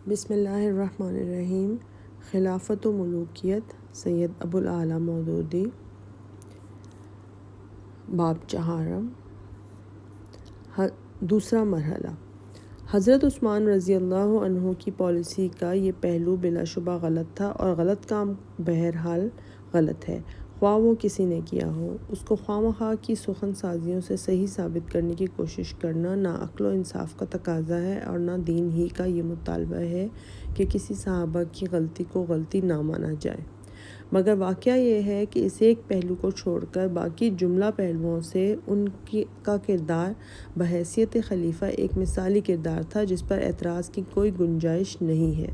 بسم اللہ الرحمن الرحیم۔ خلافت و ملوکیت، سید ابوالعالیٰ مودودی، باب چہارم، دوسرا مرحلہ۔ حضرت عثمان رضی اللہ عنہ کی پالیسی کا یہ پہلو بلا شبہ غلط تھا، اور غلط کام بہرحال غلط ہے، خواہ وہ کسی نے کیا ہو۔ اس کو خواہ مخواہ کی سخن سازیوں سے صحیح ثابت کرنے کی کوشش کرنا نہ عقل و انصاف کا تقاضا ہے اور نہ دین ہی کا یہ مطالبہ ہے کہ کسی صحابہ کی غلطی کو غلطی نہ مانا جائے، مگر واقعہ یہ ہے کہ اس ایک پہلو کو چھوڑ کر باقی جملہ پہلوؤں سے ان کا کردار بحیثیت خلیفہ ایک مثالی کردار تھا جس پر اعتراض کی کوئی گنجائش نہیں ہے۔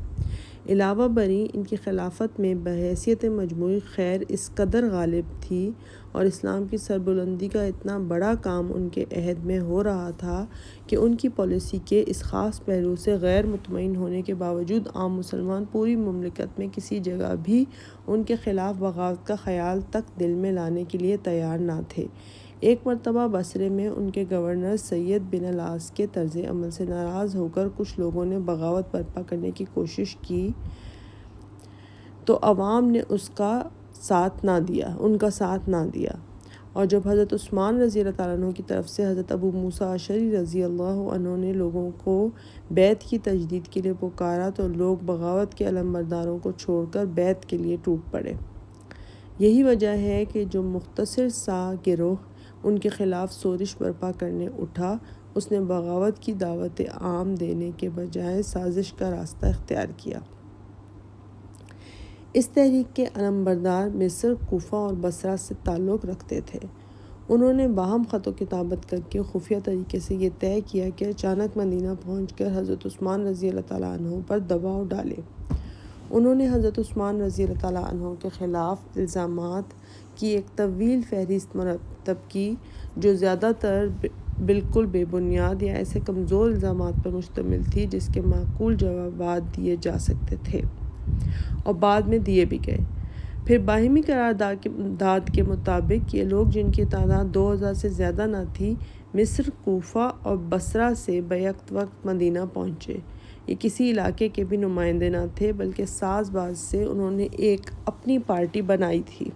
علاوہ بری ان کی خلافت میں بحیثیت مجموعی خیر اس قدر غالب تھی اور اسلام کی سربلندی کا اتنا بڑا کام ان کے عہد میں ہو رہا تھا کہ ان کی پالیسی کے اس خاص پہلو سے غیر مطمئن ہونے کے باوجود عام مسلمان پوری مملکت میں کسی جگہ بھی ان کے خلاف بغاوت کا خیال تک دل میں لانے کے لیے تیار نہ تھے۔ ایک مرتبہ بصرے میں ان کے گورنر سید بن الاس کے طرز عمل سے ناراض ہو کر کچھ لوگوں نے بغاوت برپا کرنے کی کوشش کی تو عوام نے ان کا ساتھ نہ دیا، اور جب حضرت عثمان رضی اللہ تعالیٰ عنہ کی طرف سے حضرت ابو موسیٰ اشعری رضی اللہ عنہ نے لوگوں کو بیعت کی تجدید کے لیے پکارا تو لوگ بغاوت کے علمبرداروں کو چھوڑ کر بیعت کے لیے ٹوٹ پڑے۔ یہی وجہ ہے کہ جو مختصر سا گروہ ان کے خلاف شورش برپا کرنے اٹھا، اس نے بغاوت کی دعوت عام دینے کے بجائے سازش کا راستہ اختیار کیا۔ اس تحریک کے علمبردار مصر، کوفہ اور بصرہ سے تعلق رکھتے تھے۔ انہوں نے باہم خط و کتابت کر کے خفیہ طریقے سے یہ طے کیا کہ اچانک مدینہ پہنچ کر حضرت عثمان رضی اللہ تعالیٰ عنہ پر دباؤ ڈالے۔ انہوں نے حضرت عثمان رضی اللہ تعالیٰ عنہ کے خلاف الزامات کی ایک طویل فہرست مرتب کی جو زیادہ تر بالکل بے بنیاد یا ایسے کمزور الزامات پر مشتمل تھی جس کے معقول جوابات دیے جا سکتے تھے اور بعد میں دیے بھی گئے۔ پھر باہمی قرارداد کے مطابق یہ لوگ، جن کی تعداد 2000 سے زیادہ نہ تھی، مصر، کوفہ اور بصرہ سے بیک وقت مدینہ پہنچے۔ یہ کسی علاقے کے بھی نمائندے نہ تھے بلکہ ساز باز سے انہوں نے ایک اپنی پارٹی بنائی تھی۔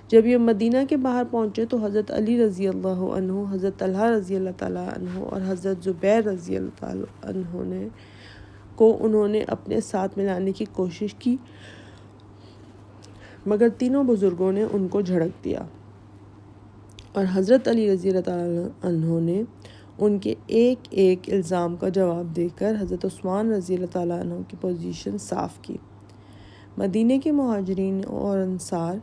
جب یہ مدینہ کے باہر پہنچے تو حضرت علی رضی اللہ عنہ، حضرت طلحہ رضی اللہ تعالیٰ عنہ اور حضرت زبیر رضی اللہ تعالیٰ عنہ کو انہوں نے اپنے ساتھ ملانے کی کوشش کی، مگر تینوں بزرگوں نے ان کو جھڑک دیا، اور حضرت علی رضی اللہ تعالیٰ عنہ نے ان کے ایک ایک الزام کا جواب دے کر حضرت عثمان رضی اللہ تعالیٰ عنہ کی پوزیشن صاف کی۔ مدینہ کے مہاجرین اور انصار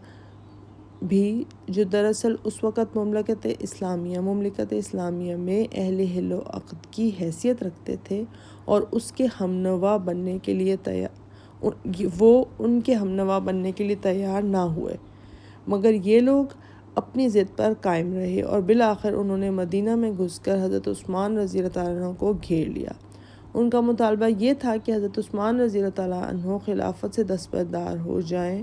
بھی، جو دراصل اس وقت مملکت اسلامیہ میں اہل حل و عقد کی حیثیت رکھتے تھے اور اس کے ہمنوا بننے کے لیے تیار نہ ہوئے، مگر یہ لوگ اپنی ضد پر قائم رہے اور بالآخر انہوں نے مدینہ میں گھس کر حضرت عثمان رضی اللہ تعالیٰ عنہ کو گھیر لیا۔ ان کا مطالبہ یہ تھا کہ حضرت عثمان رضی اللہ تعالیٰ عنہ خلافت سے دستبردار ہو جائیں۔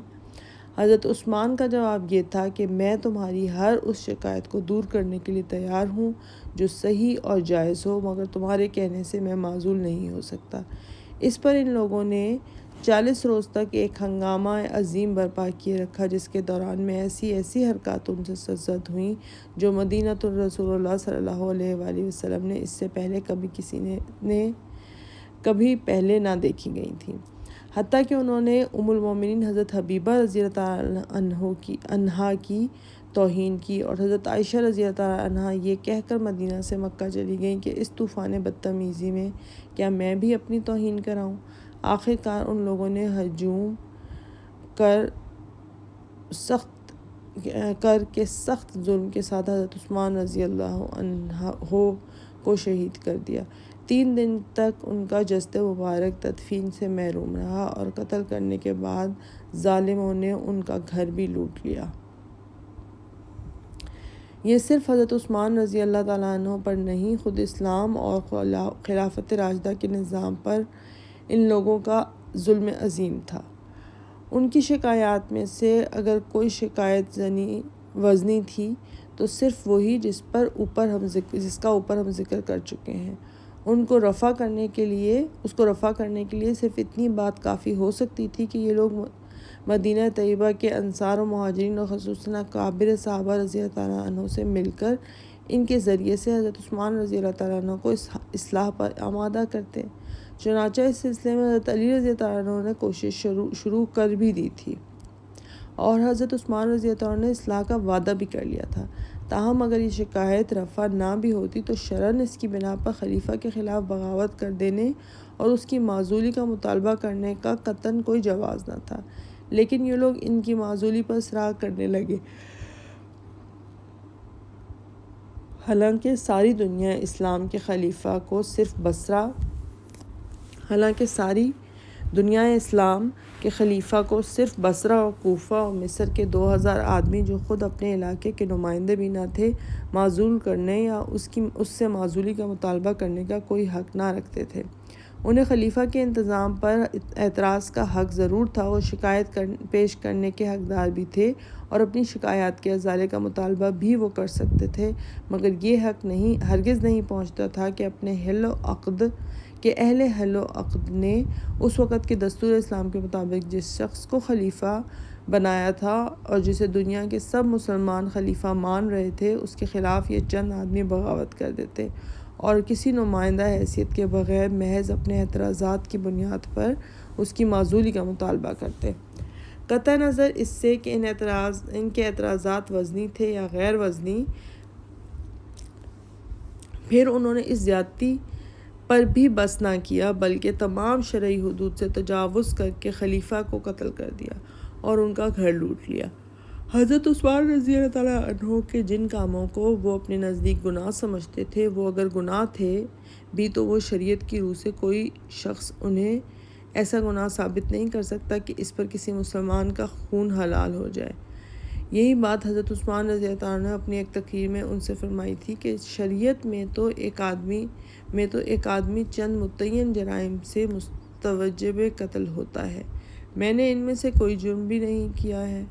حضرت عثمان کا جواب یہ تھا کہ میں تمہاری ہر اس شکایت کو دور کرنے کے لیے تیار ہوں جو صحیح اور جائز ہو، مگر تمہارے کہنے سے میں معزول نہیں ہو سکتا۔ اس پر ان لوگوں نے 40 روز تک ایک ہنگامہ عظیم برپا کیے رکھا، جس کے دوران میں ایسی حرکات ان سے سرزد ہوئیں جو مدینۃ الرسول اللہ صلی اللہ علیہ وآلہ وسلم نے اس سے پہلے کبھی پہلے نہ دیکھی گئی تھیں۔ حتیٰ کہ انہوں نے ام المومنین حضرت حبیبہ رضی اللہ تعالیٰ عنہا کی توہین کی، اور حضرت عائشہ رضی اللہ تعالیٰ عنہا یہ کہہ کر مدینہ سے مکہ چلی گئیں کہ اس طوفان بدتمیزی میں کیا میں بھی اپنی توہین کراؤں؟ آخر کار ان لوگوں نے ہجوم کر کے سخت ظلم کے ساتھ حضرت عثمان رضی اللہ عنہ کو شہید کر دیا۔ 3 دن تک ان کا جسد مبارک تدفین سے محروم رہا، اور قتل کرنے کے بعد ظالموں نے ان کا گھر بھی لوٹ لیا۔ یہ صرف حضرت عثمان رضی اللہ تعالیٰ عنہ پر نہیں، خود اسلام اور خلافت راشدہ کے نظام پر ان لوگوں کا ظلم عظیم تھا۔ ان کی شکایات میں سے اگر کوئی شکایت وزنی تھی تو صرف وہی جس کا اوپر ہم ذکر کر چکے ہیں۔ اس کو رفع کرنے کے لیے صرف اتنی بات کافی ہو سکتی تھی کہ یہ لوگ مدینہ طیبہ کے انصار و مہاجرین اور خصوصاً اکابر صحابہ رضی اللہ تعالیٰ عنہ سے مل کر ان کے ذریعے سے حضرت عثمان رضی اللہ تعالیٰ عنہ کو اصلاح پر آمادہ کرتے۔ چنانچہ اس سلسلے میں حضرت علی رضی اللہ عنہ نے کوشش شروع کر بھی دی تھی اور حضرت عثمان رضی اللہ عنہ نے اصلاح کا وعدہ بھی کر لیا تھا۔ تاہم اگر یہ شکایت رفع نہ بھی ہوتی تو شرعاً اس کی بنا پر خلیفہ کے خلاف بغاوت کر دینے اور اس کی معزولی کا مطالبہ کرنے کا قطعاً کوئی جواز نہ تھا، لیکن یہ لوگ ان کی معزولی پر اصرار کرنے لگے۔ حالانکہ ساری دنیا اسلام کے خلیفہ کو صرف بصرہ اور کوفہ اور مصر کے 2000 آدمی جو خود اپنے علاقے کے نمائندے بھی نہ تھے معزول کرنے یا اس سے معزولی کا مطالبہ کرنے کا کوئی حق نہ رکھتے تھے۔ انہیں خلیفہ کے انتظام پر اعتراض کا حق ضرور تھا، وہ شکایت پیش کرنے کے حقدار بھی تھے اور اپنی شکایات کے ازالے کا مطالبہ بھی وہ کر سکتے تھے، مگر یہ حق ہرگز نہیں پہنچتا تھا کہ اہل حل و عقد نے اس وقت کے دستور اسلام کے مطابق جس شخص کو خلیفہ بنایا تھا اور جسے دنیا کے سب مسلمان خلیفہ مان رہے تھے، اس کے خلاف یہ چند آدمی بغاوت کر دیتے اور کسی نمائندہ حیثیت کے بغیر محض اپنے اعتراضات کی بنیاد پر اس کی معزولی کا مطالبہ کرتے۔ قطع نظر اس سے کہ ان کے اعتراضات وزنی تھے یا غیر وزنی، پھر انہوں نے اس زیادتی پر بھی بس نہ کیا بلکہ تمام شرعی حدود سے تجاوز کر کے خلیفہ کو قتل کر دیا اور ان کا گھر لوٹ لیا۔ حضرت عثمان رضی اللہ تعالیٰ عنہ کے جن کاموں کو وہ اپنے نزدیک گناہ سمجھتے تھے، وہ اگر گناہ تھے بھی تو وہ شریعت کی روح سے کوئی شخص انہیں ایسا گناہ ثابت نہیں کر سکتا کہ اس پر کسی مسلمان کا خون حلال ہو جائے۔ یہی بات حضرت عثمان رضی اللہ عنہ نے اپنی ایک تقریر میں ان سے فرمائی تھی کہ شریعت میں تو ایک آدمی چند متعین جرائم سے مستوجب قتل ہوتا ہے، میں نے ان میں سے کوئی جرم بھی نہیں کیا ہے،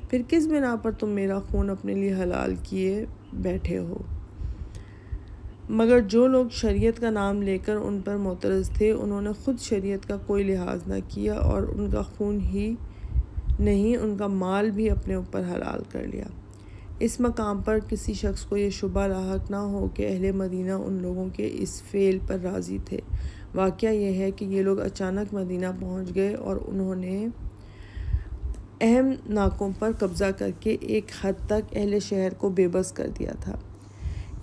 پھر کس بنا پر تم میرا خون اپنے لیے حلال کیے بیٹھے ہو؟ مگر جو لوگ شریعت کا نام لے کر ان پر معترض تھے، انہوں نے خود شریعت کا کوئی لحاظ نہ کیا اور ان کا خون ہی نہیں ان کا مال بھی اپنے اوپر حلال کر لیا۔ اس مقام پر کسی شخص کو یہ شبہ لاحق نہ ہو کہ اہل مدینہ ان لوگوں کے اس فعل پر راضی تھے۔ واقعہ یہ ہے کہ یہ لوگ اچانک مدینہ پہنچ گئے اور انہوں نے اہم ناکوں پر قبضہ کر کے ایک حد تک اہل شہر کو بے بس کر دیا تھا۔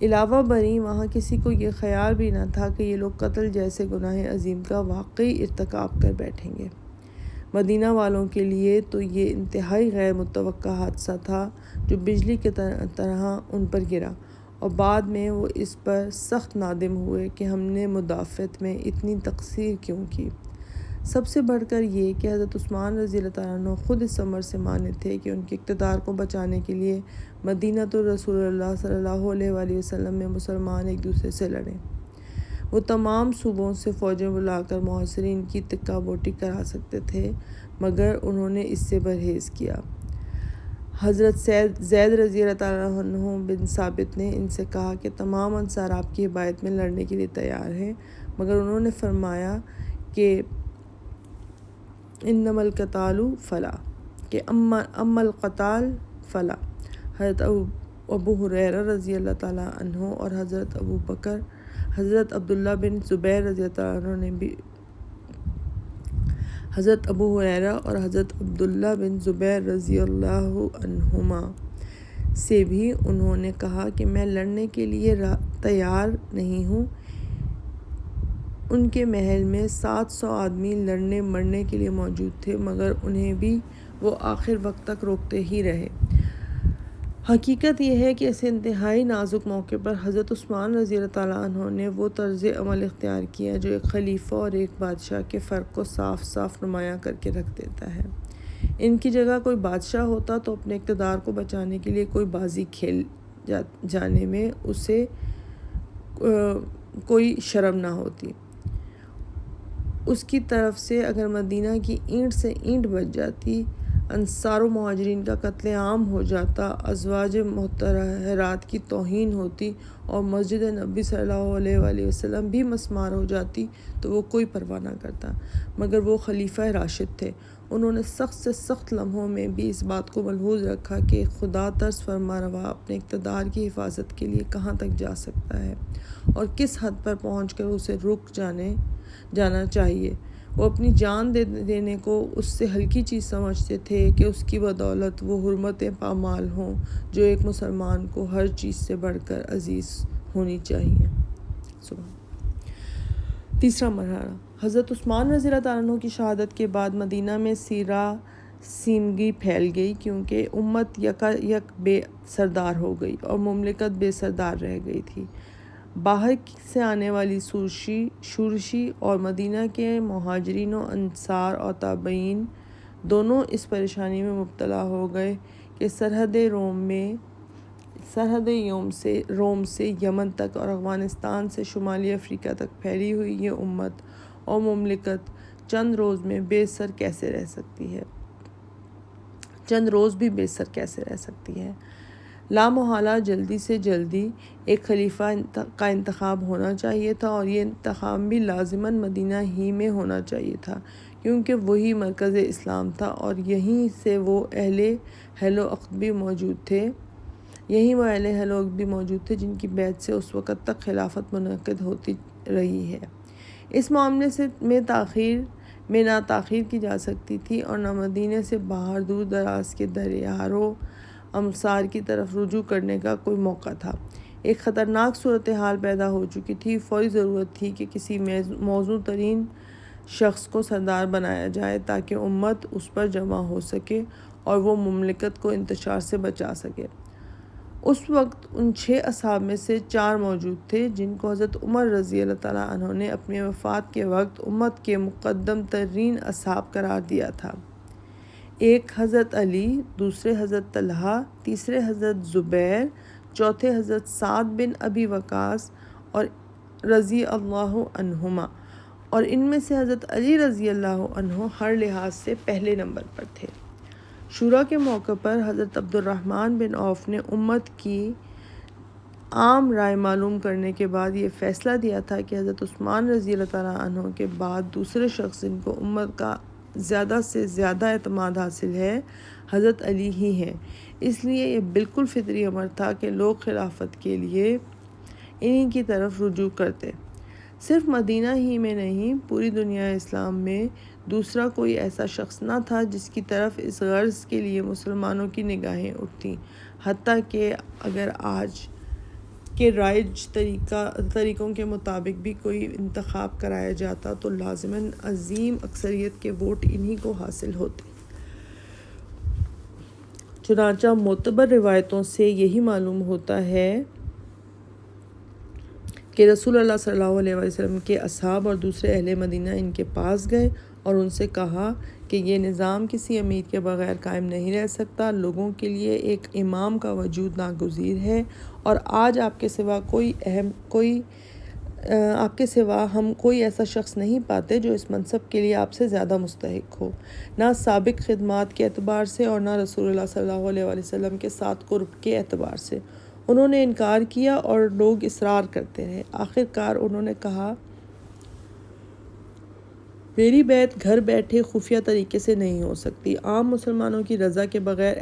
علاوہ بری وہاں کسی کو یہ خیال بھی نہ تھا کہ یہ لوگ قتل جیسے گناہ عظیم کا واقعی ارتکاب کر بیٹھیں گے۔ مدینہ والوں کے لیے تو یہ انتہائی غیر متوقع حادثہ تھا جو بجلی کی طرح ان پر گرا، اور بعد میں وہ اس پر سخت نادم ہوئے کہ ہم نے مدافعت میں اتنی تقصیر کیوں کی۔ سب سے بڑھ کر یہ کہ حضرت عثمان رضی اللہ عنہ خود اس امر سے مانع تھے کہ ان کے اقتدار کو بچانے کے لیے مدینہ رسول اللہ صلی اللہ علیہ وآلہ وسلم میں مسلمان ایک دوسرے سے لڑیں۔ وہ تمام صوبوں سے فوجیں بلا کر محاصرین کی تکہ بوٹی کرا سکتے تھے، مگر انہوں نے اس سے پرہیز کیا۔ حضرت زید رضی اللہ عنہ بن ثابت نے ان سے کہا کہ تمام انصار آپ کی حمایت میں لڑنے کے لیے تیار ہیں، مگر انہوں نے فرمایا کہ انما القتال فلا، کہ اما القتال فلا۔ حضرت ابو ہریرہ رضی اللہ تعالیٰ عنہ اور حضرت عبداللہ بن زبیر رضی اللہ عنہ نے بھی حضرت ابو ہریرہ اور حضرت عبداللہ بن زبیر رضی اللہ عنہما سے بھی انہوں نے کہا کہ میں لڑنے کے لیے تیار نہیں ہوں۔ ان کے محل میں 700 آدمی لڑنے مرنے کے لیے موجود تھے، مگر انہیں بھی وہ آخر وقت تک روکتے ہی رہے۔ حقیقت یہ ہے کہ اس انتہائی نازک موقع پر حضرت عثمان رضی اللہ تعالیٰ عنہ نے وہ طرز عمل اختیار کیا جو ایک خلیفہ اور ایک بادشاہ کے فرق کو صاف صاف نمایاں کر کے رکھ دیتا ہے۔ ان کی جگہ کوئی بادشاہ ہوتا تو اپنے اقتدار کو بچانے کے لیے کوئی بازی کھیل جانے میں اسے کوئی شرم نہ ہوتی۔ اس کی طرف سے اگر مدینہ کی اینٹ سے اینٹ بچ جاتی، انصار و مہاجرین کا قتل عام ہو جاتا، ازواج مطہرات کی توہین ہوتی اور مسجد نبوی صلی اللہ علیہ وآلہ وسلم بھی مسمار ہو جاتی تو وہ کوئی پرواہ نہ کرتا، مگر وہ خلیفہ راشد تھے۔ انہوں نے سخت سے سخت لمحوں میں بھی اس بات کو ملحوظ رکھا کہ خدا ترس فرما روا اپنے اقتدار کی حفاظت کے لیے کہاں تک جا سکتا ہے اور کس حد پر پہنچ کر اسے رک جانا چاہیے۔ وہ اپنی جان دینے کو اس سے ہلکی چیز سمجھتے تھے کہ اس کی بدولت وہ حرمتیں پامال ہوں جو ایک مسلمان کو ہر چیز سے بڑھ کر عزیز ہونی چاہیے۔ تیسرا مرحلہ، حضرت عثمان رضی اللہ تعالیٰ عنہ کی شہادت کے بعد مدینہ میں سیرہ سیمگی پھیل گئی، کیونکہ امت یکا یک بے سردار ہو گئی اور مملکت بے سردار رہ گئی تھی۔ باہر سے آنے والی شورشی اور مدینہ کے مہاجرین و انصار اور تابعین دونوں اس پریشانی میں مبتلا ہو گئے کہ سرحد روم سے یمن تک اور افغانستان سے شمالی افریقہ تک پھیلی ہوئی یہ امت اور مملکت چند روز بھی بے سر کیسے رہ سکتی ہے۔ لامحالہ جلدی سے جلدی ایک خلیفہ کا انتخاب ہونا چاہیے تھا، اور یہ انتخاب بھی لازماً مدینہ ہی میں ہونا چاہیے تھا، کیونکہ وہی مرکز اسلام تھا اور یہیں سے وہ اہل حل و عقد بھی موجود تھے جن کی بیعت سے اس وقت تک خلافت منعقد ہوتی رہی ہے۔ اس معاملے میں نہ تاخیر کی جا سکتی تھی اور نہ مدینے سے باہر دور دراز کے دیار و امصار کی طرف رجوع کرنے کا کوئی موقع تھا۔ ایک خطرناک صورتحال پیدا ہو چکی تھی۔ فوری ضرورت تھی کہ کسی موزوں ترین شخص کو سردار بنایا جائے تاکہ امت اس پر جمع ہو سکے اور وہ مملکت کو انتشار سے بچا سکے۔ اس وقت ان 6 اصحاب میں سے 4 موجود تھے جن کو حضرت عمر رضی اللہ تعالیٰ عنہ نے اپنی وفات کے وقت امت کے مقدم ترین اصحاب قرار دیا تھا۔ ایک حضرت علی، دوسرے حضرت طلحہ، تیسرے حضرت زبیر، چوتھے حضرت سعد بن ابی وقاص اور رضی اللہ عنہما، اور ان میں سے حضرت علی رضی اللہ عنہ ہر لحاظ سے پہلے نمبر پر تھے۔ شورا کے موقع پر حضرت عبد الرحمن بن عوف نے امت کی عام رائے معلوم کرنے کے بعد یہ فیصلہ دیا تھا کہ حضرت عثمان رضی اللہ تعالیٰ عنہ کے بعد دوسرے شخص جن کو امت کا زیادہ سے زیادہ اعتماد حاصل ہے حضرت علی ہی ہیں۔ اس لیے یہ بالکل فطری امر تھا کہ لوگ خلافت کے لیے انہی کی طرف رجوع کرتے۔ صرف مدینہ ہی میں نہیں، پوری دنیا اسلام میں دوسرا کوئی ایسا شخص نہ تھا جس کی طرف اس غرض کے لیے مسلمانوں کی نگاہیں اٹھتیں۔ حتیٰ کہ اگر آج کے رائج طریقوں کے مطابق بھی کوئی انتخاب کرایا جاتا تو لازماً عظیم اکثریت کے ووٹ انہی کو حاصل ہوتے۔ چنانچہ معتبر روایتوں سے یہی معلوم ہوتا ہے کہ رسول اللہ صلی اللہ علیہ وسلم کے اصحاب اور دوسرے اہل مدینہ ان کے پاس گئے اور ان سے کہا کہ یہ نظام کسی امیر کے بغیر قائم نہیں رہ سکتا۔ لوگوں کے لیے ایک امام کا وجود ناگزیر ہے اور آج آپ کے سوا ہم کوئی ایسا شخص نہیں پاتے جو اس منصب کے لیے آپ سے زیادہ مستحق ہو، نہ سابق خدمات کے اعتبار سے اور نہ رسول اللہ صلی اللہ علیہ وسلم کے ساتھ قرب کے اعتبار سے۔ انہوں نے انکار کیا اور لوگ اصرار کرتے رہے۔ آخرکار انہوں نے کہا، میری بیعت گھر بیٹھے خفیہ طریقے سے نہیں ہو سکتی۔ عام مسلمانوں کی رضا کے بغیر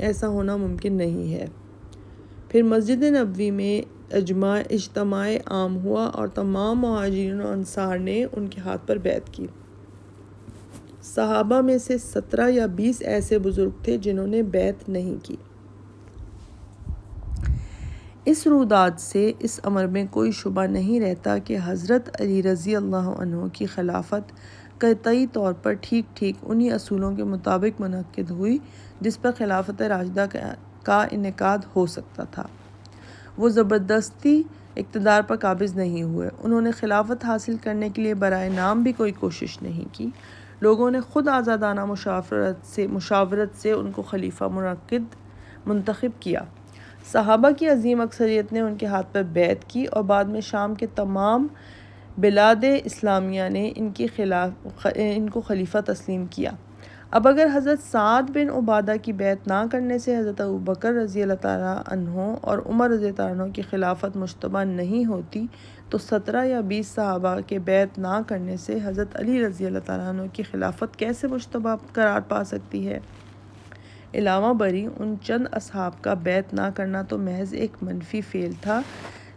ایسا ہونا ممکن نہیں ہے۔ پھر مسجد نبوی میں اجتماع عام ہوا اور تمام مہاجرین و انصار نے ان کے ہاتھ پر بیعت کی۔ صحابہ میں سے 17 یا 20 ایسے بزرگ تھے جنہوں نے بیعت نہیں کی۔ اس روداد سے اس امر میں کوئی شبہ نہیں رہتا کہ حضرت علی رضی اللہ عنہ کی خلافت قطعی طور پر ٹھیک انہی اصولوں کے مطابق منعقد ہوئی جس پر خلافت راشدہ کا انعقاد ہو سکتا تھا۔ وہ زبردستی اقتدار پر قابض نہیں ہوئے۔ انہوں نے خلافت حاصل کرنے کے لیے برائے نام بھی کوئی کوشش نہیں کی۔ لوگوں نے خود آزادانہ مشاورت سے ان کو خلیفہ منتخب کیا۔ صحابہ کی عظیم اکثریت نے ان کے ہاتھ پر بیعت کی اور بعد میں شام کے تمام بلاد اسلامیہ نے ان کو خلیفہ تسلیم کیا۔ اب اگر حضرت سعد بن عبادہ کی بیعت نہ کرنے سے حضرت ابوبکر رضی اللہ تعالیٰ عنہ اور عمر رضی اللہ عنہ کی خلافت مشتبہ نہیں ہوتی تو 17 یا 20 صحابہ کے بیعت نہ کرنے سے حضرت علی رضی اللہ تعالیٰ عنہ کی خلافت کیسے مشتبہ قرار پا سکتی ہے؟ علاوہ بری ان چند اصحاب کا بیعت نہ کرنا تو محض ایک منفی فعل تھا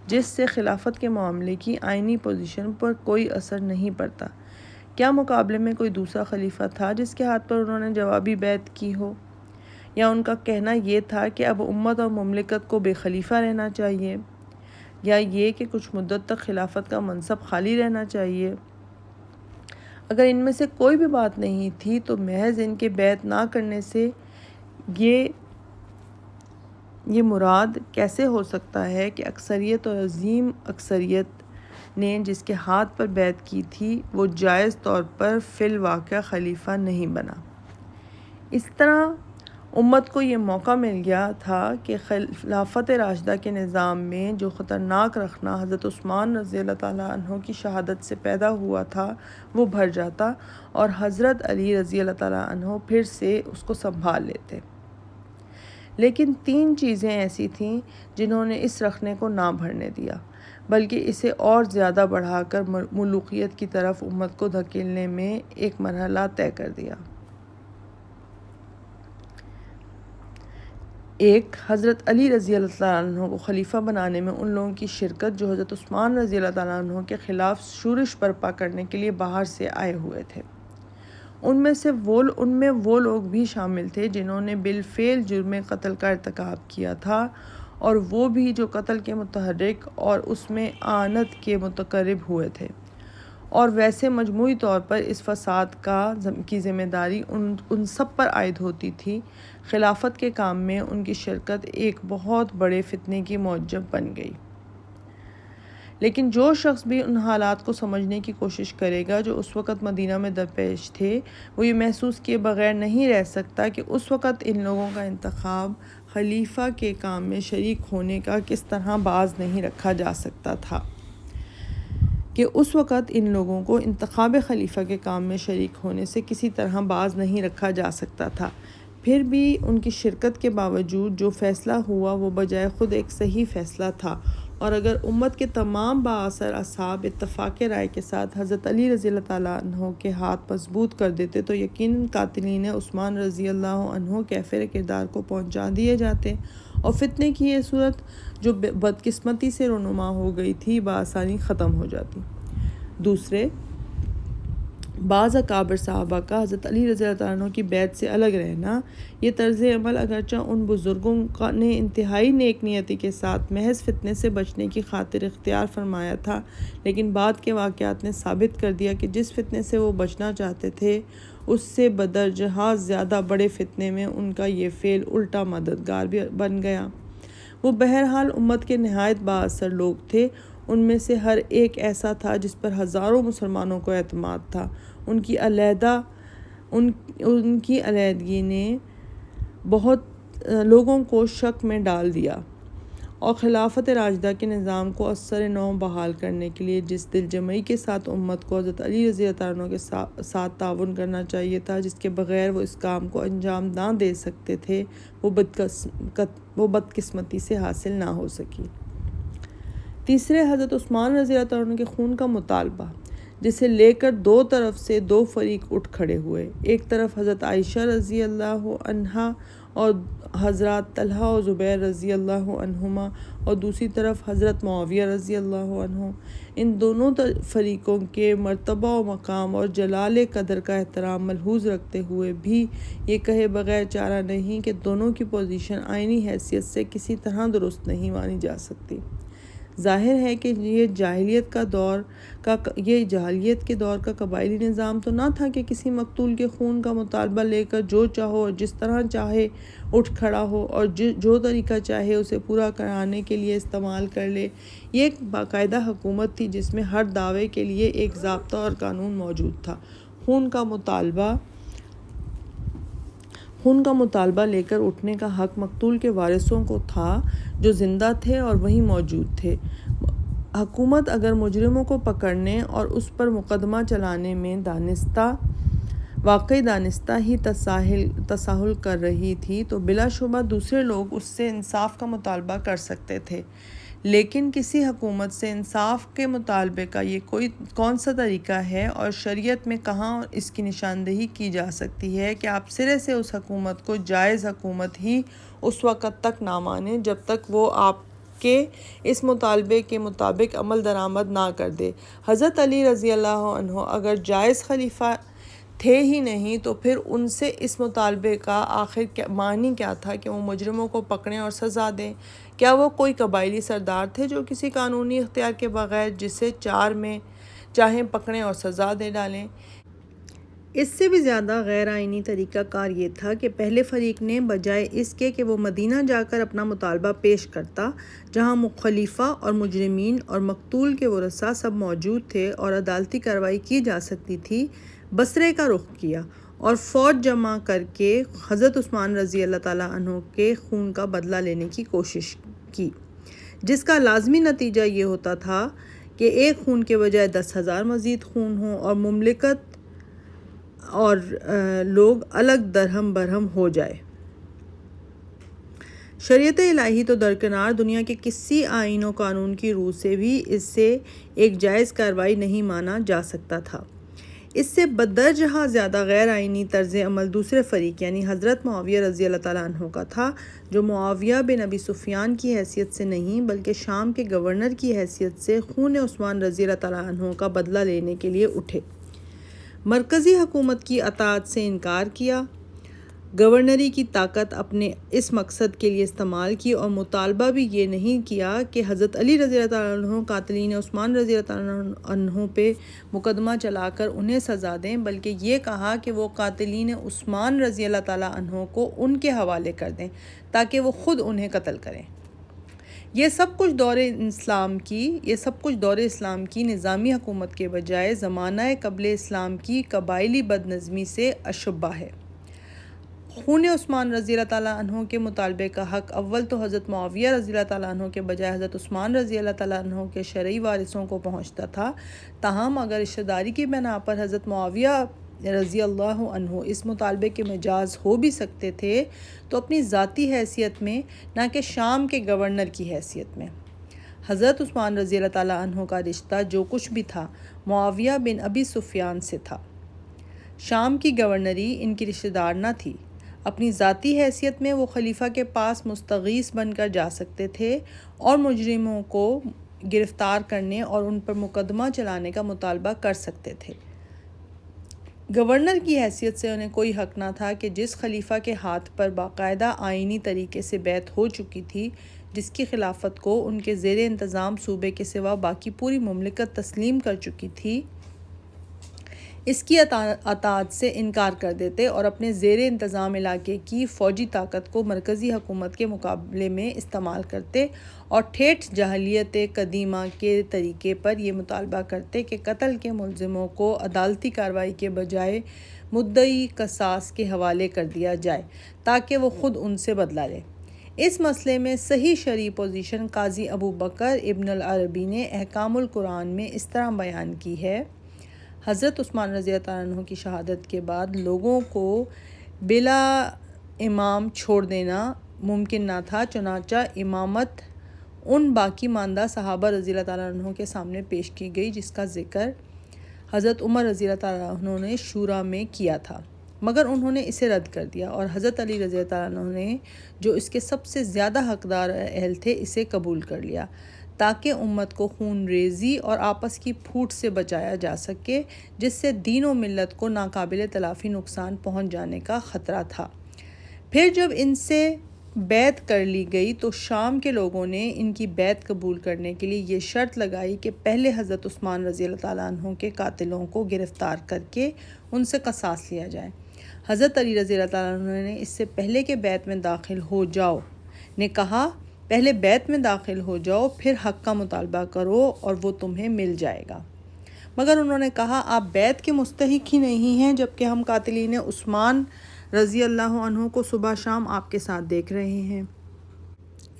جس سے خلافت کے معاملے کی آئینی پوزیشن پر کوئی اثر نہیں پڑتا۔ کیا مقابلے میں کوئی دوسرا خلیفہ تھا جس کے ہاتھ پر انہوں نے جوابی بیعت کی ہو؟ یا ان کا کہنا یہ تھا کہ اب امت اور مملکت کو بے خلیفہ رہنا چاہیے؟ یا یہ کہ کچھ مدت تک خلافت کا منصب خالی رہنا چاہیے؟ اگر ان میں سے کوئی بھی بات نہیں تھی تو محض ان کے بیعت نہ کرنے سے یہ مراد کیسے ہو سکتا ہے کہ اکثریت اور عظیم اکثریت نے جس کے ہاتھ پر بیعت کی تھی وہ جائز طور پر فی الواقع خلیفہ نہیں بنا؟ اس طرح امت کو یہ موقع مل گیا تھا کہ خلافت راشدہ کے نظام میں جو خطرناک رخنہ حضرت عثمان رضی اللہ تعالیٰ عنہ کی شہادت سے پیدا ہوا تھا وہ بھر جاتا اور حضرت علی رضی اللہ تعالیٰ عنہ پھر سے اس کو سنبھال لیتے۔ لیکن 3 چیزیں ایسی تھیں جنہوں نے اس رخنے کو نہ بھرنے دیا بلکہ اسے اور زیادہ بڑھا کر ملوکیت کی طرف امت کو دھکیلنے میں ایک مرحلہ طے کر دیا۔ ایک، حضرت علی رضی اللہ تعالیٰ عنہ کو خلیفہ بنانے میں ان لوگوں کی شرکت جو حضرت عثمان رضی اللہ تعالیٰ عنہ کے خلاف شورش برپا کرنے کے لیے باہر سے آئے ہوئے تھے۔ ان میں وہ لوگ بھی شامل تھے جنہوں نے بالفعل جرم قتل کا ارتکاب کیا تھا اور وہ بھی جو قتل کے متحرک اور اس میں اعانت کے متقرب ہوئے تھے، اور ویسے مجموعی طور پر اس فساد کی ذمہ داری ان سب پر عائد ہوتی تھی۔ خلافت کے کام میں ان کی شرکت ایک بہت بڑے فتنے کی موجب بن گئی۔ لیکن جو شخص بھی ان حالات کو سمجھنے کی کوشش کرے گا جو اس وقت مدینہ میں درپیش تھے، وہ یہ محسوس کیے بغیر نہیں رہ سکتا کہ اس وقت ان لوگوں کا انتخاب خلیفہ کے کام میں شریک ہونے کا کس طرح باز نہیں رکھا جا سکتا تھا کہ اس وقت ان لوگوں کو انتخاب خلیفہ کے کام میں شریک ہونے سے کسی طرح باز نہیں رکھا جا سکتا تھا۔ پھر بھی ان کی شرکت کے باوجود جو فیصلہ ہوا وہ بجائے خود ایک صحیح فیصلہ تھا، اور اگر امت کے تمام بااثر اصحاب اتفاق رائے کے ساتھ حضرت علی رضی اللہ تعالیٰ عنہ کے ہاتھ مضبوط کر دیتے تو یقیناً قاتلین عثمان رضی اللہ عنہ کیفر کردار کو پہنچا دیے جاتے اور فتنے کی یہ صورت جو بدقسمتی سے رونما ہو گئی تھی بآسانی ختم ہو جاتی۔ دوسرے، بعض اکابر صحابہ کا حضرت علی رضی اللہ عنہ کی بیعت سے الگ رہنا، یہ طرز عمل اگرچہ ان بزرگوں نے انتہائی نیک نیتی کے ساتھ محض فتنے سے بچنے کی خاطر اختیار فرمایا تھا، لیکن بعد کے واقعات نے ثابت کر دیا کہ جس فتنے سے وہ بچنا چاہتے تھے اس سے بدرجہ زیادہ بڑے فتنے میں ان کا یہ فعل الٹا مددگار بھی بن گیا۔ وہ بہرحال امت کے نہایت بااثر لوگ تھے، ان میں سے ہر ایک ایسا تھا جس پر ہزاروں مسلمانوں کو اعتماد تھا۔ ان کی علیحدگی نے بہت لوگوں کو شک میں ڈال دیا، اور خلافت راشدہ کے نظام کو اثر نو بحال کرنے کے لیے جس دل جمعی کے ساتھ امت کو حضرت علی رضی اللہ عنہ کے ساتھ تعاون کرنا چاہیے تھا، جس کے بغیر وہ اس کام کو انجام نہ دے سکتے تھے، وہ بدقسمتی سے حاصل نہ ہو سکی۔ تیسرے، حضرت عثمان رضی اللہ عنہ کے خون کا مطالبہ، جسے لے کر 2 طرف سے 2 فریق اٹھ کھڑے ہوئے۔ ایک طرف حضرت عائشہ رضی اللہ عنہا اور حضرات طلحہ و زبیر رضی اللہ عنہما، اور دوسری طرف حضرت معاویہ رضی اللہ عنہ۔ ان دونوں فریقوں کے مرتبہ و مقام اور جلال قدر کا احترام ملحوظ رکھتے ہوئے بھی یہ کہے بغیر چارہ نہیں کہ دونوں کی پوزیشن آئینی حیثیت سے کسی طرح درست نہیں مانی جا سکتی۔ ظاہر ہے کہ یہ جاہلیت کے دور کا قبائلی نظام تو نہ تھا کہ کسی مقتول کے خون کا مطالبہ لے کر جو چاہو اور جس طرح چاہے اٹھ کھڑا ہو اور جو طریقہ چاہے اسے پورا کرانے کے لیے استعمال کر لے۔ یہ ایک باقاعدہ حکومت تھی جس میں ہر دعوے کے لیے ایک ضابطہ اور قانون موجود تھا۔ خون کا مطالبہ لے کر اٹھنے کا حق مقتول کے وارثوں کو تھا جو زندہ تھے اور وہیں موجود تھے۔ حکومت اگر مجرموں کو پکڑنے اور اس پر مقدمہ چلانے میں دانستہ واقعی دانستہ ہی تساہل کر رہی تھی تو بلا شبہ دوسرے لوگ اس سے انصاف کا مطالبہ کر سکتے تھے، لیکن کسی حکومت سے انصاف کے مطالبے کا یہ کون سا طریقہ ہے اور شریعت میں کہاں اس کی نشاندہی کی جا سکتی ہے کہ آپ سرے سے اس حکومت کو جائز حکومت ہی اس وقت تک نہ مانیں جب تک وہ آپ کے اس مطالبے کے مطابق عمل درآمد نہ کر دے۔ حضرت علی رضی اللہ عنہ اگر جائز خلیفہ تھے ہی نہیں تو پھر ان سے اس مطالبے کا آخر معنی کیا تھا کہ وہ مجرموں کو پکڑیں اور سزا دیں؟ کیا وہ کوئی قبائلی سردار تھے جو کسی قانونی اختیار کے بغیر جسے چار میں چاہیں پکڑیں اور سزا دے ڈالیں؟ اس سے بھی زیادہ غیر آئینی طریقہ کار یہ تھا کہ پہلے فریق نے بجائے اس کے کہ وہ مدینہ جا کر اپنا مطالبہ پیش کرتا، جہاں خلیفہ اور مجرمین اور مقتول کے ورثاء سب موجود تھے اور عدالتی کارروائی کی جا سکتی تھی، بصرے کا رخ کیا اور فوج جمع کر کے حضرت عثمان رضی اللہ تعالیٰ عنہ کے خون کا بدلہ لینے کی کوشش کی، جس کا لازمی نتیجہ یہ ہوتا تھا کہ ایک خون کے بجائے 10,000 مزید خون ہوں اور مملکت اور لوگ الگ درہم برہم ہو جائے۔ شریعت الہی تو درکنار دنیا کے کسی آئین و قانون کی روح سے بھی اس سے ایک جائز کارروائی نہیں مانا جا سکتا تھا۔ اس سے بدرجہ زیادہ غیر آئینی طرز عمل دوسرے فریق یعنی حضرت معاویہ رضی اللہ تعالیٰ عنہ کا تھا، جو معاویہ بن ابی سفیان کی حیثیت سے نہیں بلکہ شام کے گورنر کی حیثیت سے خون عثمان رضی اللہ تعالیٰ عنہ کا بدلہ لینے کے لیے اٹھے۔ مرکزی حکومت کی اطاعت سے انکار کیا، گورنری کی طاقت اپنے اس مقصد کے لیے استعمال کی اور مطالبہ بھی یہ نہیں کیا کہ حضرت علی رضی اللہ تعالیٰ عنہ قاتلین عثمان رضی اللہ تعالیٰ عنہ پہ مقدمہ چلا کر انہیں سزا دیں، بلکہ یہ کہا کہ وہ قاتلین عثمان رضی اللہ تعالیٰ عنہ کو ان کے حوالے کر دیں تاکہ وہ خود انہیں قتل کریں۔ یہ سب کچھ دور اسلام کی نظامی حکومت کے بجائے زمانہ قبل اسلام کی قبائلی بد نظمی سے اشباہ ہے۔ خون عثمان رضی اللہ تعالیٰ عنہ کے مطالبے کا حق اول تو حضرت معاویہ رضی اللہ تعالیٰ عنہ کے بجائے حضرت عثمان رضی اللہ تعالیٰ عنہ کے شرعی وارثوں کو پہنچتا تھا، تاہم اگر رشتہ داری کی بنا پر حضرت معاویہ رضی اللہ عنہ اس مطالبے کے مجاز ہو بھی سکتے تھے تو اپنی ذاتی حیثیت میں نہ کہ شام کے گورنر کی حیثیت میں۔ حضرت عثمان رضی اللہ تعالیٰ عنہ کا رشتہ جو کچھ بھی تھا معاویہ بن ابی سفیان سے تھا۔ شام کی گورنری ان کی رشتہ دار نہ تھی۔ اپنی ذاتی حیثیت میں وہ خلیفہ کے پاس مستغیث بن کر جا سکتے تھے اور مجرموں کو گرفتار کرنے اور ان پر مقدمہ چلانے کا مطالبہ کر سکتے تھے۔ گورنر کی حیثیت سے انہیں کوئی حق نہ تھا کہ جس خلیفہ کے ہاتھ پر باقاعدہ آئینی طریقے سے بیعت ہو چکی تھی، جس کی خلافت کو ان کے زیر انتظام صوبے کے سوا باقی پوری مملکت تسلیم کر چکی تھی، اس کی اطاعت سے انکار کر دیتے اور اپنے زیر انتظام علاقے کی فوجی طاقت کو مرکزی حکومت کے مقابلے میں استعمال کرتے اور ٹھیٹھ جاہلیت قدیمہ کے طریقے پر یہ مطالبہ کرتے کہ قتل کے ملزموں کو عدالتی کارروائی کے بجائے مدعی قصاص کے حوالے کر دیا جائے تاکہ وہ خود ان سے بدلہ لے۔ اس مسئلے میں صحیح شرعی پوزیشن قاضی ابو بکر ابن العربی نے احکام القرآن میں اس طرح بیان کی ہے: حضرت عثمان رضی اللہ عنہ کی شہادت کے بعد لوگوں کو بلا امام چھوڑ دینا ممکن نہ تھا، چنانچہ امامت ان باقی ماندہ صحابہ رضی اللہ تعالیٰ عنہ کے سامنے پیش کی گئی جس کا ذکر حضرت عمر رضی اللہ تعالیٰ عنہ نے شورا میں کیا تھا، مگر انہوں نے اسے رد کر دیا اور حضرت علی رضی اللہ تعالیٰ عنہ نے جو اس کے سب سے زیادہ حقدار اہل تھے اسے قبول کر لیا تاکہ امت کو خون ریزی اور آپس کی پھوٹ سے بچایا جا سکے جس سے دین و ملت کو ناقابل تلافی نقصان پہنچ جانے کا خطرہ تھا۔ پھر جب ان سے بیعت کر لی گئی تو شام کے لوگوں نے ان کی بیعت قبول کرنے کے لیے یہ شرط لگائی کہ پہلے حضرت عثمان رضی اللہ تعالیٰ عنہ کے قاتلوں کو گرفتار کر کے ان سے قصاص لیا جائے۔ حضرت علی رضی اللہ تعالیٰ عنہ نے اس سے پہلے کہ بیعت میں داخل ہو جاؤ نے کہا، پہلے بیعت میں داخل ہو جاؤ پھر حق کا مطالبہ کرو اور وہ تمہیں مل جائے گا، مگر انہوں نے کہا آپ بیعت کے مستحق ہی نہیں ہیں جبکہ ہم قاتلین عثمان رضی اللہ عنہ کو صبح شام آپ کے ساتھ دیکھ رہے ہیں۔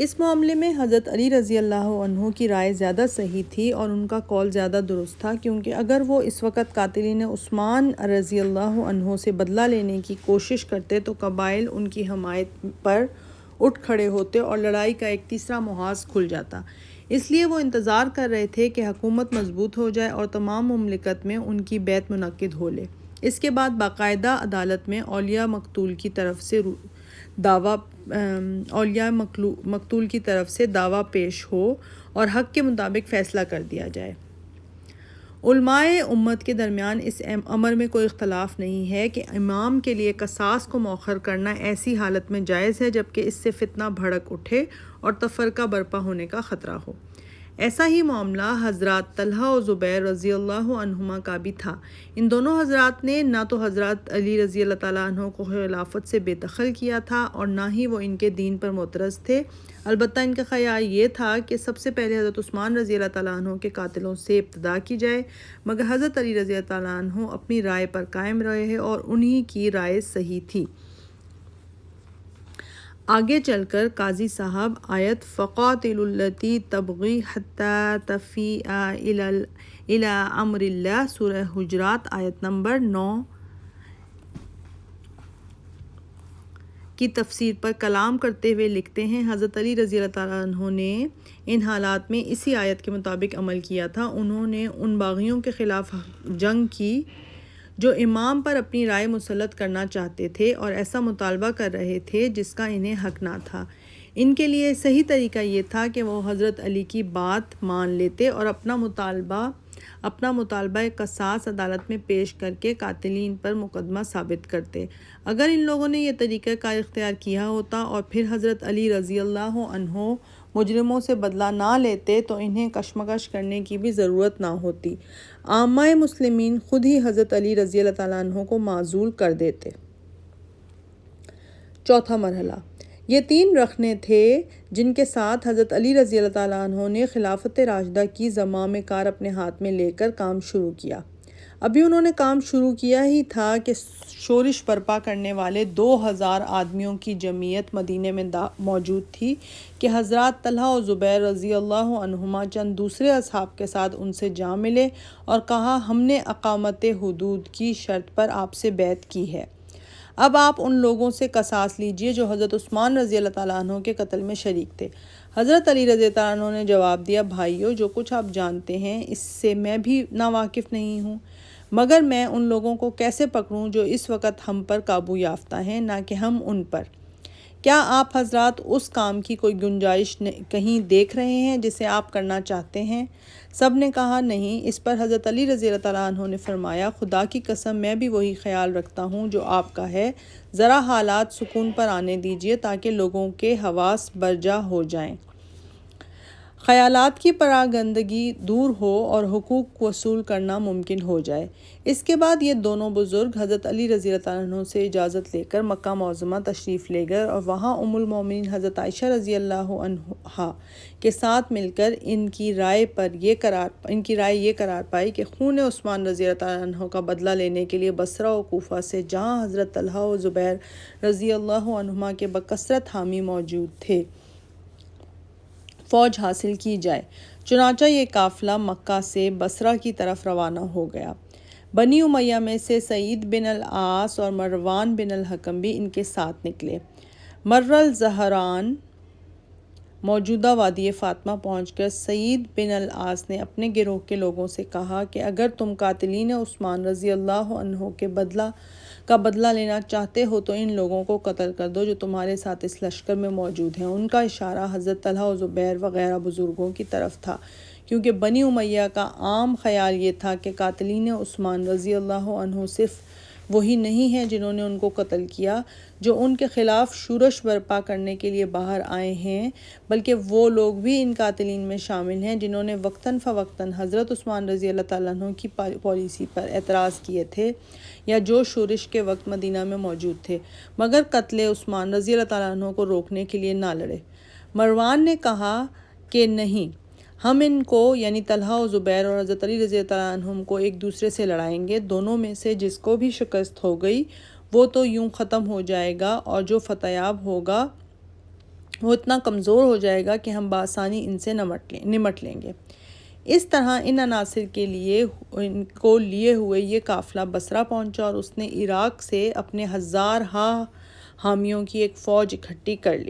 اس معاملے میں حضرت علی رضی اللہ عنہ کی رائے زیادہ صحیح تھی اور ان کا قول زیادہ درست تھا، کیونکہ اگر وہ اس وقت قاتلین عثمان رضی اللہ عنہ سے بدلہ لینے کی کوشش کرتے تو قبائل ان کی حمایت پر اٹھ کھڑے ہوتے اور لڑائی کا ایک تیسرا محاذ کھل جاتا۔ اس لیے وہ انتظار کر رہے تھے کہ حکومت مضبوط ہو جائے اور تمام مملکت میں ان کی بیعت منعقد ہو لے۔ اس کے بعد باقاعدہ عدالت میں اولیاء مقتول کی طرف سے دعویٰ پیش ہو اور حق کے مطابق فیصلہ کر دیا جائے۔ علماء امت کے درمیان اس امر میں کوئی اختلاف نہیں ہے کہ امام کے لیے قصاص کو مؤخر کرنا ایسی حالت میں جائز ہے جبکہ اس سے فتنہ بھڑک اٹھے اور تفرقہ برپا ہونے کا خطرہ ہو۔ ایسا ہی معاملہ حضرات طلحہ و زبیر رضی اللہ عنہما کا بھی تھا۔ ان دونوں حضرات نے نہ تو حضرت علی رضی اللہ تعالیٰ عنہ کو خلافت سے بے دخل کیا تھا اور نہ ہی وہ ان کے دین پر معترض تھے، البتہ ان کا خیال یہ تھا کہ سب سے پہلے حضرت عثمان رضی اللہ تعالیٰ عنہ کے قاتلوں سے ابتدا کی جائے، مگر حضرت علی رضی اللہ تعالیٰ عنہ اپنی رائے پر قائم رہے اور انہی کی رائے صحیح تھی۔ آگے چل کر قاضی صاحب آیت فَقَاتِلُوا الَّتِي تَبْغِي حَتَّى تَفِيءَ إِلَىٰ أَمْرِ اللَّهِ سورہ حجرات آیت نمبر 9 کی تفسیر پر کلام کرتے ہوئے لکھتے ہیں، حضرت علی رضی اللہ تعالیٰ عنہ نے ان حالات میں اسی آیت کے مطابق عمل کیا تھا۔ انہوں نے ان باغیوں کے خلاف جنگ کی جو امام پر اپنی رائے مسلط کرنا چاہتے تھے اور ایسا مطالبہ کر رہے تھے جس کا انہیں حق نہ تھا۔ ان کے لیے صحیح طریقہ یہ تھا کہ وہ حضرت علی کی بات مان لیتے اور اپنا مطالبہ قصاص عدالت میں پیش کر کے قاتلین پر مقدمہ ثابت کرتے۔ اگر ان لوگوں نے یہ طریقہ کار اختیار کیا ہوتا اور پھر حضرت علی رضی اللہ عنہ مجرموں سے بدلہ نہ لیتے تو انہیں کشمکش کرنے کی بھی ضرورت نہ ہوتی، عامہ مسلمین خود ہی حضرت علی رضی اللہ تعالیٰ عنہ کو معزول کر دیتے۔ چوتھا مرحلہ، یہ 3 رخنے تھے جن کے ساتھ حضرت علی رضی اللہ تعالیٰ عنہ نے خلافت راشدہ کی زمام کار اپنے ہاتھ میں لے کر کام شروع کیا۔ ابھی انہوں نے کام شروع کیا ہی تھا کہ شورش برپا کرنے والے 2000 آدمیوں کی جمعیت مدینے میں موجود تھی کہ حضرات طلحہ و زبیر رضی اللہ عنہما چند دوسرے اصحاب کے ساتھ ان سے جا ملے اور کہا، ہم نے اقامت حدود کی شرط پر آپ سے بیعت کی ہے، اب آپ ان لوگوں سے قصاص لیجئے جو حضرت عثمان رضی اللہ تعالیٰ عنہ کے قتل میں شریک تھے۔ حضرت علی رضی اللہ تعالیٰ عنہ نے جواب دیا، بھائیو، جو کچھ آپ جانتے ہیں اس سے میں بھی ناواقف نہیں ہوں، مگر میں ان لوگوں کو کیسے پکڑوں جو اس وقت ہم پر قابو یافتہ ہیں، نہ کہ ہم ان پر؟ کیا آپ حضرات اس کام کی کوئی گنجائش کہیں دیکھ رہے ہیں جسے آپ کرنا چاہتے ہیں؟ سب نے کہا، نہیں۔ اس پر حضرت علی رضی اللہ تعالیٰ عنہ نے فرمایا، خدا کی قسم میں بھی وہی خیال رکھتا ہوں جو آپ کا ہے، ذرا حالات سکون پر آنے دیجئے تاکہ لوگوں کے حواس برجا ہو جائیں، خیالات کی پراگندگی دور ہو اور حقوق وصول کرنا ممکن ہو جائے۔ اس کے بعد یہ دونوں بزرگ حضرت علی رضی اللہ تعالیٰ عنہ سے اجازت لے کر مکہ معظمہ تشریف لے گئے اور وہاں ام المومنین حضرت عائشہ رضی اللہ عنہا کے ساتھ مل کر ان کی رائے یہ قرار پائی کہ خون عثمان رضی اللہ تعالیٰ عنہ کا بدلہ لینے کے لیے بصرہ و کوفہ سے، جہاں حضرت طلحہ و زبیر رضی اللہ عنہما کے بکثرت حامی موجود تھے، فوج حاصل کی جائے۔ چنانچہ یہ قافلہ مکہ سے بصرہ کی طرف روانہ ہو گیا۔ بنی امیہ میں سے سعید بن العاص اور مروان بن الحکم بھی ان کے ساتھ نکلے۔ مر الظہران موجودہ وادی فاطمہ پہنچ کر سعید بن العاص نے اپنے گروہ کے لوگوں سے کہا کہ اگر تم قاتلین عثمان رضی اللہ عنہ کے بدلہ لینا چاہتے ہو تو ان لوگوں کو قتل کر دو جو تمہارے ساتھ اس لشکر میں موجود ہیں۔ ان کا اشارہ حضرت طلحہ و زبیر وغیرہ بزرگوں کی طرف تھا، کیونکہ بنی امیہ کا عام خیال یہ تھا کہ قاتلین عثمان رضی اللہ عنہ صرف وہی نہیں ہیں جنہوں نے ان کو قتل کیا، جو ان کے خلاف شورش برپا کرنے کے لیے باہر آئے ہیں، بلکہ وہ لوگ بھی ان قاتلین میں شامل ہیں جنہوں نے وقتاً فوقتاً حضرت عثمان رضی اللہ تعالیٰ عنہ کی پالیسی پر اعتراض کیے تھے یا جو شورش کے وقت مدینہ میں موجود تھے، مگر قتل عثمان رضی اللہ تعالیٰ عنہ کو روکنے کے لیے نہ لڑے۔ مروان نے کہا کہ نہیں، ہم ان کو یعنی طلحہ و زبیر اور حضرت علی رضی اللہ عنہم کو ایک دوسرے سے لڑائیں گے، دونوں میں سے جس کو بھی شکست ہو گئی وہ تو یوں ختم ہو جائے گا اور جو فتح یاب ہوگا وہ اتنا کمزور ہو جائے گا کہ ہم بآسانی ان سے نمٹ لیں گے۔ اس طرح ان عناصر ان کو لیے ہوئے یہ قافلہ بصرہ پہنچا اور اس نے عراق سے اپنے 1000 حامیوں کی ایک فوج اکٹھی کر لی۔